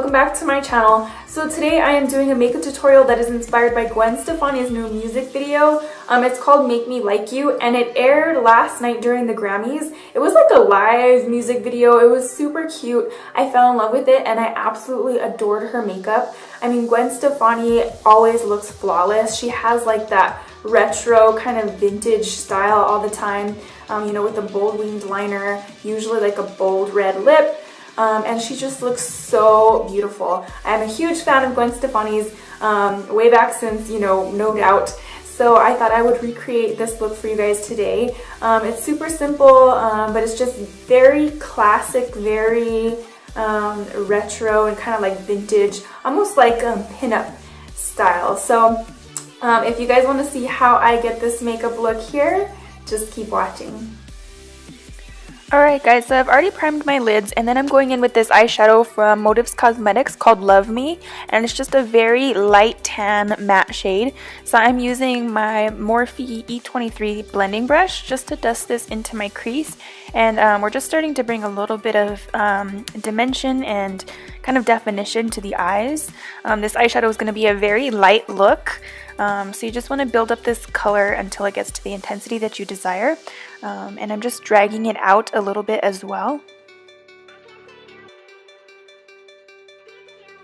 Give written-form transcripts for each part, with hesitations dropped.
welcome back to my channel. So today I am doing a makeup tutorial that is inspired by Gwen Stefani's new music video. It's called Make Me Like You, and it aired last night during the Grammys. It was like a live music video. It was super cute. I fell in love with it and I absolutely adored her makeup. I mean, Gwen Stefani always looks flawless. She has like that retro kind of vintage style all the time, you know, with a bold winged liner, usually like a bold red lip. And she just looks so beautiful. I'm a huge fan of Gwen Stefani's way back since, you know, No Doubt. So I thought I would recreate this look for you guys today. It's super simple, but it's just very classic, very retro and kind of like vintage, almost like pinup style. So if you guys want to see how I get this makeup look here, just keep watching. Alright guys, so I've already primed my lids and then I'm going in with this eyeshadow from Motives Cosmetics called Love Me, and it's just a very light tan matte shade. So I'm using my Morphe E23 blending brush just to dust this into my crease, and we're just starting to bring a little bit of dimension and kind of definition to the eyes. This eyeshadow is going to be a very light look. So you just want to build up this color until it gets to the intensity that you desire. And I'm just dragging it out a little bit as well.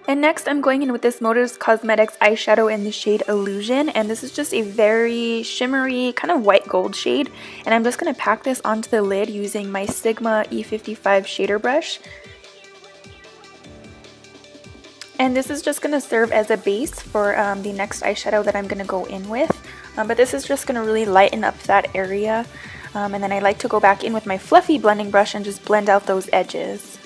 And next I'm going in with this Motives Cosmetics eyeshadow in the shade Illusion, and this is just a very shimmery kind of white gold shade, and I'm just going to pack this onto the lid using my Sigma E55 shader brush. And this is just going to serve as a base for the next eyeshadow that I'm going to go in with. But this is just going to really lighten up that area. And then I like to go back in with my fluffy blending brush and just blend out those edges.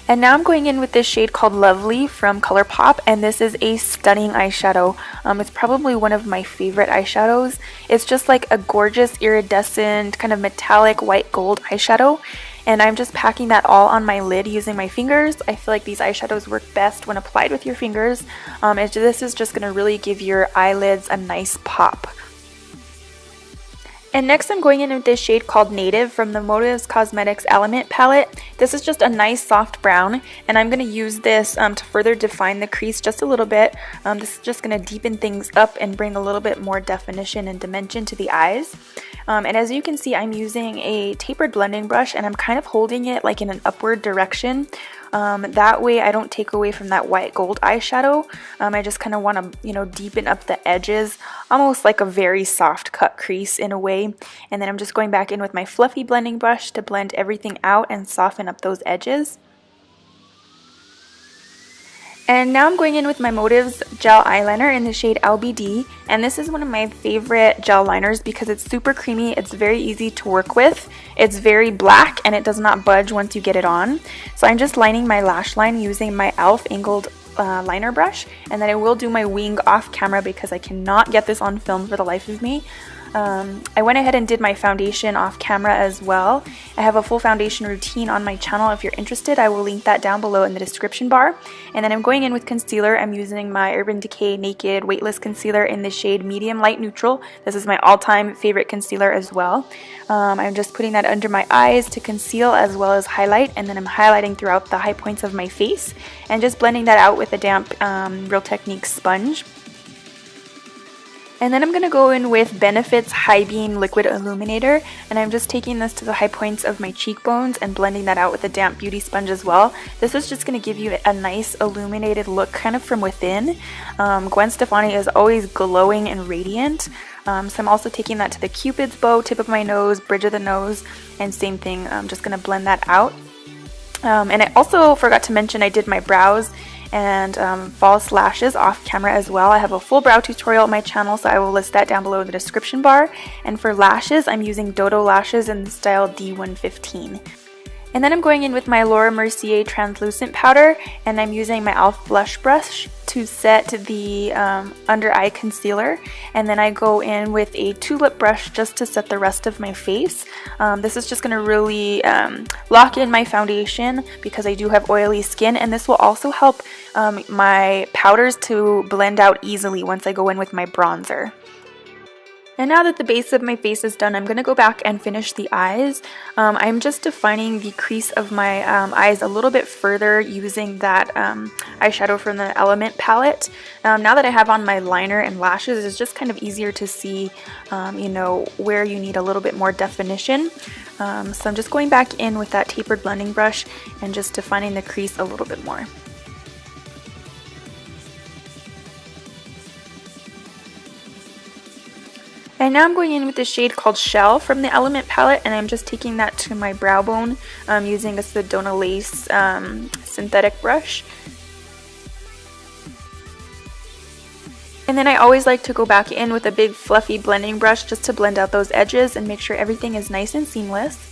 And now I'm going in with this shade called Lovely from ColourPop, and this is a stunning eyeshadow. It's probably one of my favorite eyeshadows. It's just like a gorgeous iridescent kind of metallic white gold eyeshadow. And I'm just packing that all on my lid using my fingers. I feel like these eyeshadows work best when applied with your fingers. This is just going to really give your eyelids a nice pop. And next I'm going in with this shade called Native from the Motives Cosmetics Element palette. This is just a nice soft brown, and I'm going to use this to further define the crease just a little bit. This is just going to deepen things up and bring a little bit more definition and dimension to the eyes. And as you can see, I'm using a tapered blending brush, and I'm kind of holding it like in an upward direction. That way I don't take away from that white gold eyeshadow. I just kind of want to, you know, deepen up the edges, almost like a very soft cut crease in a way. And then I'm just going back in with my fluffy blending brush to blend everything out and soften up those edges. And now I'm going in with my Motives gel eyeliner in the shade LBD, and this is one of my favorite gel liners because it's super creamy, it's very easy to work with, it's very black, and it does not budge once you get it on. So I'm just lining my lash line using my e.l.f. angled liner brush, and then I will do my wing off camera because I cannot get this on film for the life of me. I went ahead and did my foundation off camera as well. I have a full foundation routine on my channel. If you're interested, I will link that down below in the description bar. And then I'm going in with concealer. I'm using my Urban Decay Naked Weightless Concealer in the shade Medium Light Neutral. This is my all-time favorite concealer as well. I'm just putting that under my eyes to conceal as well as highlight, and then I'm highlighting throughout the high points of my face and just blending that out with a damp Real Techniques sponge. And then I'm going to go in with Benefit's High Beam Liquid Illuminator, and I'm just taking this to the high points of my cheekbones and blending that out with a damp beauty sponge as well. This is just going to give you a nice illuminated look kind of from within. Gwen Stefani is always glowing and radiant, so I'm also taking that to the Cupid's bow, tip of my nose, bridge of the nose, and same thing, I'm just going to blend that out. And I also forgot to mention I did my brows and false lashes off camera as well. I have a full brow tutorial on my channel, so I will list that down below in the description bar. And for lashes, I'm using Dodo lashes in the style D115. And then I'm going in with my Laura Mercier translucent powder, and I'm using my e.l.f. blush brush to set the under eye concealer, and then I go in with a tulip brush just to set the rest of my face. This is just going to really lock in my foundation because I do have oily skin, and this will also help my powders to blend out easily once I go in with my bronzer. And now that the base of my face is done, I'm going to go back and finish the eyes. I'm just defining the crease of my eyes a little bit further using that eyeshadow from the Element palette. Now that I have on my liner and lashes, it's just kind of easier to see, you know, where you need a little bit more definition. So I'm just going back in with that tapered blending brush and just defining the crease a little bit more. And now I'm going in with the shade called Shell from the Element palette, and I'm just taking that to my brow bone using a Sedona Lace synthetic brush. And then I always like to go back in with a big fluffy blending brush just to blend out those edges and make sure everything is nice and seamless.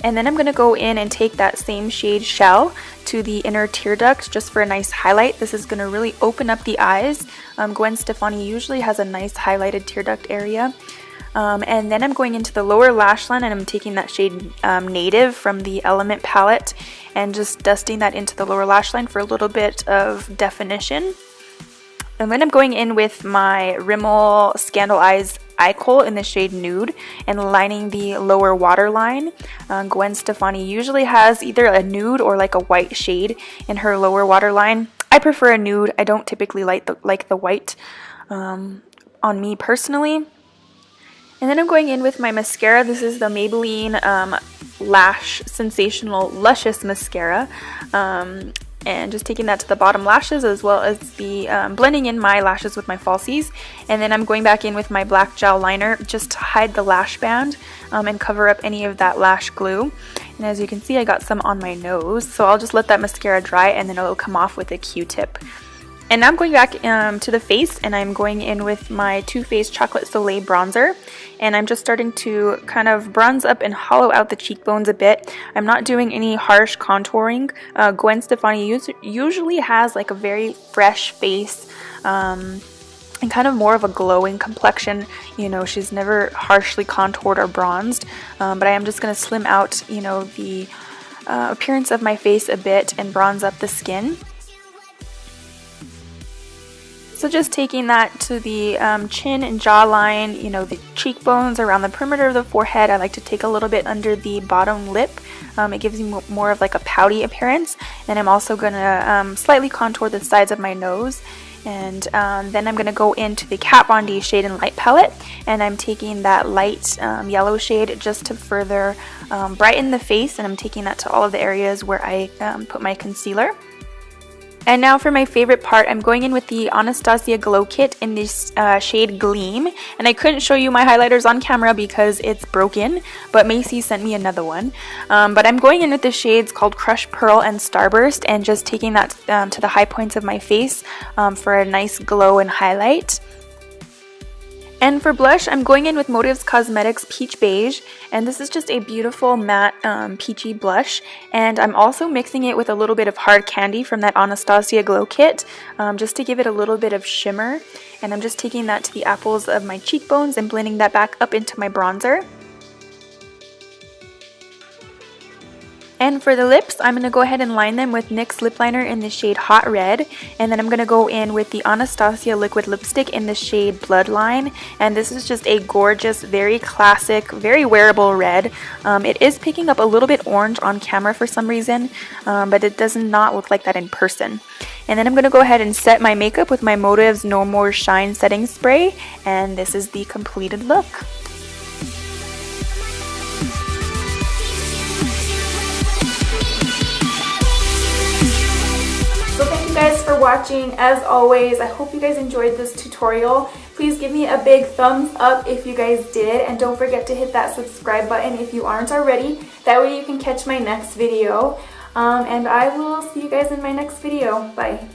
And then I'm going to go in and take that same shade Shell to the inner tear duct just for a nice highlight. This is going to really open up the eyes. Gwen Stefani usually has a nice highlighted tear duct area. And then I'm going into the lower lash line and I'm taking that shade Native from the Element palette and just dusting that into the lower lash line for a little bit of definition. And then I'm going in with my Rimmel Scandal Eyes eye kohl in the shade Nude and lining the lower waterline. Gwen Stefani usually has either a nude or like a white shade in her lower waterline. I prefer a nude. I don't typically like the white on me personally. And then I'm going in with my mascara. This is the Maybelline Lash Sensational Luscious Mascara. And just taking that to the bottom lashes as well as the blending in my lashes with my falsies. And then I'm going back in with my black gel liner just to hide the lash band and cover up any of that lash glue. And as you can see, I got some on my nose, so I'll just let that mascara dry and then it'll come off with a Q-tip. And now I'm going back to the face and I'm going in with my Too Faced Chocolate Soleil bronzer. And I'm just starting to kind of bronze up and hollow out the cheekbones a bit. I'm not doing any harsh contouring. Gwen Stefani usually has like a very fresh face and kind of more of a glowing complexion. You know, she's never harshly contoured or bronzed. But I am just going to slim out, you know, the appearance of my face a bit and bronze up the skin. So just taking that to the chin and jawline, you know, the cheekbones around the perimeter of the forehead. I like to take a little bit under the bottom lip. It gives me more of like a pouty appearance. And I'm also going to slightly contour the sides of my nose. And then I'm going to go into the Kat Von D Shade and Light palette. And I'm taking that light yellow shade just to further brighten the face. And I'm taking that to all of the areas where I put my concealer. And now for my favorite part, I'm going in with the Anastasia Glow Kit in this shade Gleam. And I couldn't show you my highlighters on camera because it's broken, but Macy sent me another one. But I'm going in with the shades called Crush Pearl and Starburst and just taking that to the high points of my face for a nice glow and highlight. And for blush, I'm going in with Motives Cosmetics Peach Beige, and this is just a beautiful matte peachy blush. And I'm also mixing it with a little bit of Hard Candy from that Anastasia Glow Kit, just to give it a little bit of shimmer. And I'm just taking that to the apples of my cheekbones and blending that back up into my bronzer. And for the lips, I'm going to go ahead and line them with NYX lip liner in the shade Hot Red. And then I'm going to go in with the Anastasia liquid lipstick in the shade Bloodline. And this is just a gorgeous, very classic, very wearable red. It is picking up a little bit orange on camera for some reason, but it does not look like that in person. And then I'm going to go ahead and set my makeup with my Motives No More Shine setting spray. And this is the completed look. Guys for watching. As always, I hope you guys enjoyed this tutorial. Please give me a big thumbs up if you guys did, and don't forget to hit that subscribe button if you aren't already. That way you can catch my next video, and I will see you guys in my next video. Bye.